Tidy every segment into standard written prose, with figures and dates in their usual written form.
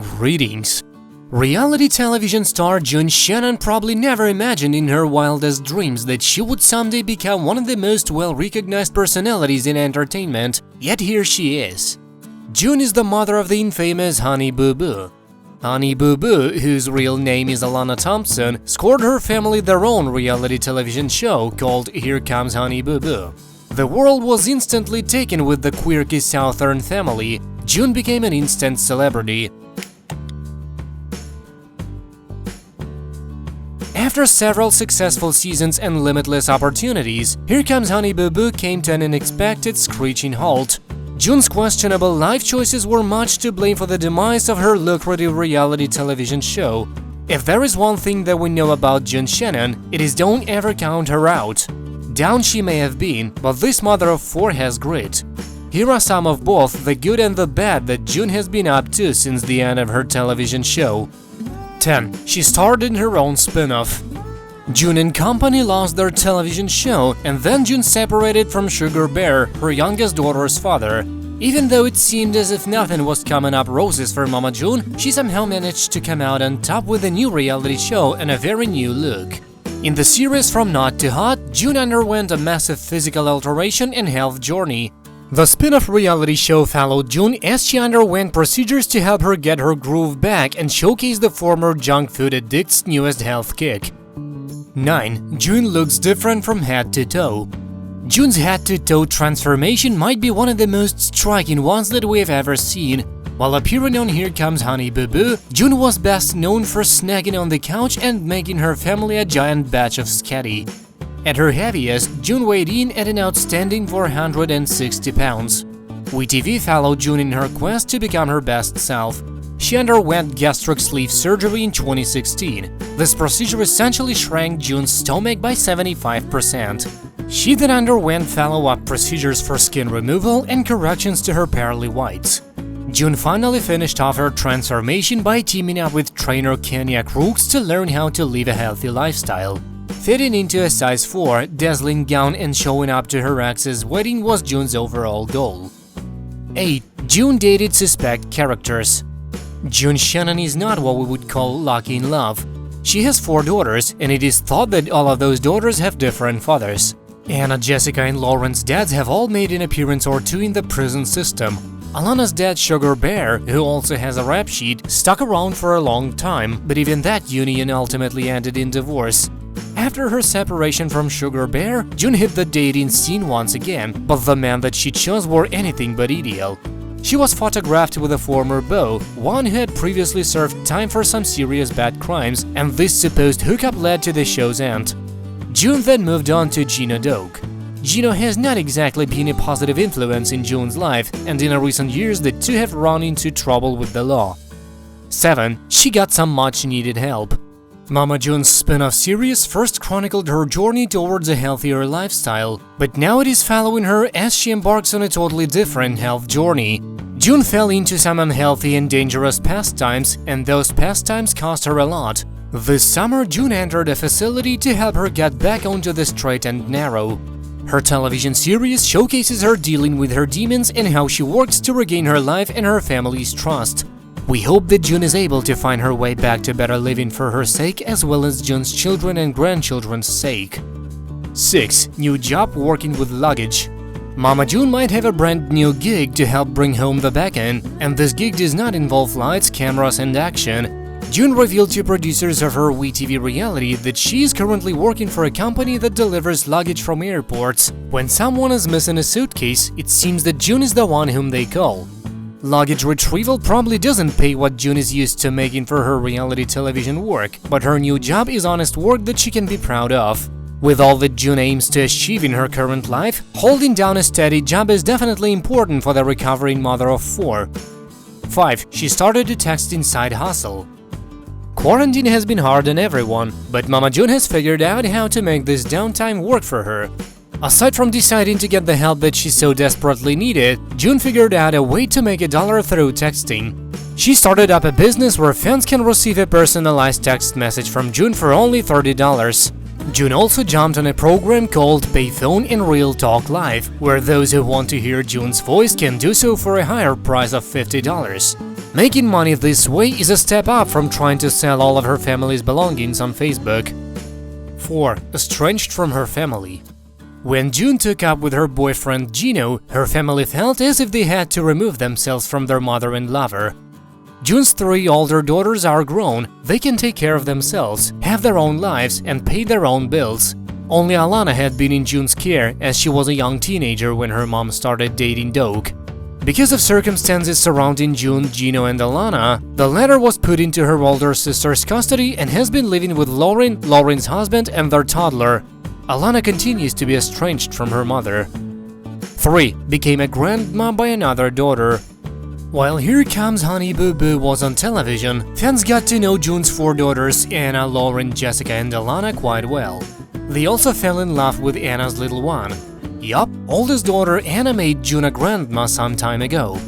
Greetings. Reality television star June Shannon probably never imagined in her wildest dreams that she would someday become one of the most well-recognized personalities in entertainment, yet here she is. June is the mother of the infamous Honey Boo Boo. Honey Boo Boo, whose real name is Alana Thompson, scored her family their own reality television show called Here Comes Honey Boo Boo. The world was instantly taken with the quirky Southern family. June became an instant celebrity. After several successful seasons and limitless opportunities, Here Comes Honey Boo Boo came to an unexpected screeching halt. June's questionable life choices were much to blame for the demise of her lucrative reality television show. If there is one thing that we know about June Shannon, it is don't ever count her out. Down she may have been, but this mother of four has grit. Here are some of both the good and the bad that June has been up to since the end of her television show. 10. She starred in her own spin-off. June and company lost their television show, and then June separated from Sugar Bear, her youngest daughter's father. Even though it seemed as if nothing was coming up roses for Mama June, she somehow managed to come out on top with a new reality show and a very new look. In the series From Not to Hot, June underwent a massive physical alteration and health journey. The spin-off reality show followed June as she underwent procedures to help her get her groove back and showcase the former junk food addict's newest health kick. 9. June looks different from head to toe. June's head-to-toe transformation might be one of the most striking ones that we have ever seen. While appearing on Here Comes Honey Boo Boo, June was best known for snagging on the couch and making her family a giant batch of scatty. At her heaviest, June weighed in at an outstanding 460 pounds. WeTV followed June in her quest to become her best self. She underwent gastric sleeve surgery in 2016. This procedure essentially shrank June's stomach by 75%. She then underwent follow-up procedures for skin removal and corrections to her pearly whites. June finally finished off her transformation by teaming up with trainer Kenya Crooks to learn how to live a healthy lifestyle. Fitting into a size 4, dazzling gown and showing up to her ex's wedding was June's overall goal. 8. June dated suspect characters. June Shannon is not what we would call lucky in love. She has 4 daughters, and it is thought that all of those daughters have different fathers. Anna, Jessica, and Lauren's dads have all made an appearance or two in the prison system. Alana's dad, Sugar Bear, who also has a rap sheet, stuck around for a long time, but even that union ultimately ended in divorce. After her separation from Sugar Bear, June hit the dating scene once again, but the men that she chose were anything but ideal. She was photographed with a former beau, one who had previously served time for some serious bad crimes, and this supposed hookup led to the show's end. June then moved on to Gino Doak. Gino has not exactly been a positive influence in June's life, and in recent years the two have run into trouble with the law. 7. She got some much-needed help. Mama June's spin-off series first chronicled her journey towards a healthier lifestyle, but now it is following her as she embarks on a totally different health journey. June fell into some unhealthy and dangerous pastimes, and those pastimes cost her a lot. This summer, June entered a facility to help her get back onto the straight and narrow. Her television series showcases her dealing with her demons and how she works to regain her life and her family's trust. We hope that June is able to find her way back to better living for her sake as well as June's children and grandchildren's sake. 6. New job working with Luggage. Mama June might have a brand new gig to help bring home the back-end, and this gig does not involve lights, cameras, and action. June revealed to producers of her WeTV reality that she is currently working for a company that delivers luggage from airports. When someone is missing a suitcase, it seems that June is the one whom they call. Luggage retrieval probably doesn't pay what June is used to making for her reality television work, but her new job is honest work that she can be proud of. With all that June aims to achieve in her current life, holding down a steady job is definitely important for the recovering mother of 4. 5. She started a texting side hustle. Quarantine has been hard on everyone, but Mama June has figured out how to make this downtime work for her. Aside from deciding to get the help that she so desperately needed, June figured out a way to make $1 through texting. She started up a business where fans can receive a personalized text message from June for only $30. June also jumped on a program called Payphone and Real Talk Live, where those who want to hear June's voice can do so for a higher price of $50. Making money this way is a step up from trying to sell all of her family's belongings on Facebook. 4. Estranged from her family. When June took up with her boyfriend Gino, her family felt as if they had to remove themselves from their mother and lover. June's 3 older daughters are grown, they can take care of themselves, have their own lives, and pay their own bills. Only Alana had been in June's care, as she was a young teenager when her mom started dating Doug. Because of circumstances surrounding June, Gino, and Alana, the latter was put into her older sister's custody and has been living with Lauren, Lauren's husband, and their toddler. Alana continues to be estranged from her mother. 3. Became a grandma by another daughter. While Here Comes Honey Boo Boo was on television, fans got to know June's 4 daughters, Anna, Lauren, Jessica, and Alana, quite well. They also fell in love with Anna's little one. Yup, oldest daughter Anna made June a grandma some time ago.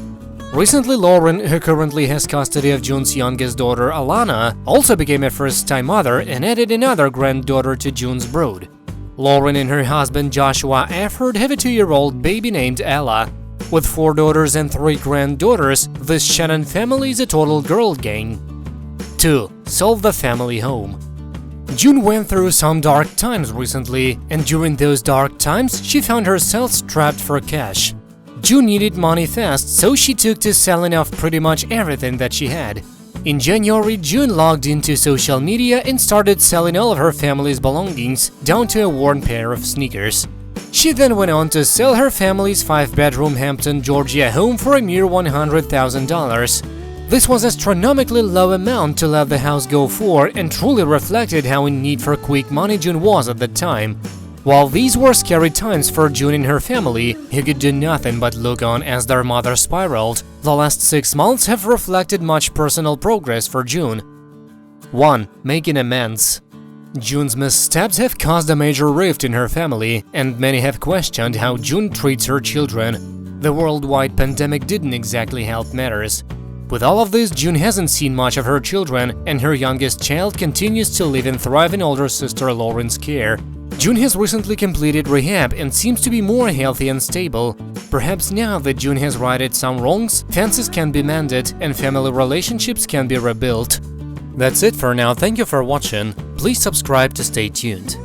Recently, Lauren, who currently has custody of June's youngest daughter Alana, also became a first-time mother and added another granddaughter to June's brood. Lauren and her husband Joshua Efford have a 2-year-old baby named Ella. With 4 daughters and 3 granddaughters, this Shannon family is a total girl gang. 2. Solve the family home. June went through some dark times recently, and during those dark times, she found herself strapped for cash. June needed money fast, so she took to selling off pretty much everything that she had. In January, June logged into social media and started selling all of her family's belongings, down to a worn pair of sneakers. She then went on to sell her family's 5-bedroom Hampton, Georgia home for a mere $100,000. This was an astronomically low amount to let the house go for and truly reflected how in need for quick money June was at the time. While these were scary times for June and her family, who could do nothing but look on as their mother spiraled, the last 6 months have reflected much personal progress for June. 1. Making amends. June's missteps have caused a major rift in her family, and many have questioned how June treats her children. The worldwide pandemic didn't exactly help matters. With all of this, June hasn't seen much of her children, and her youngest child continues to live and thrive in older sister Lauren's care. June has recently completed rehab and seems to be more healthy and stable. Perhaps now that June has righted some wrongs, fences can be mended and family relationships can be rebuilt. That's it for now, thank you for watching. Please subscribe to stay tuned.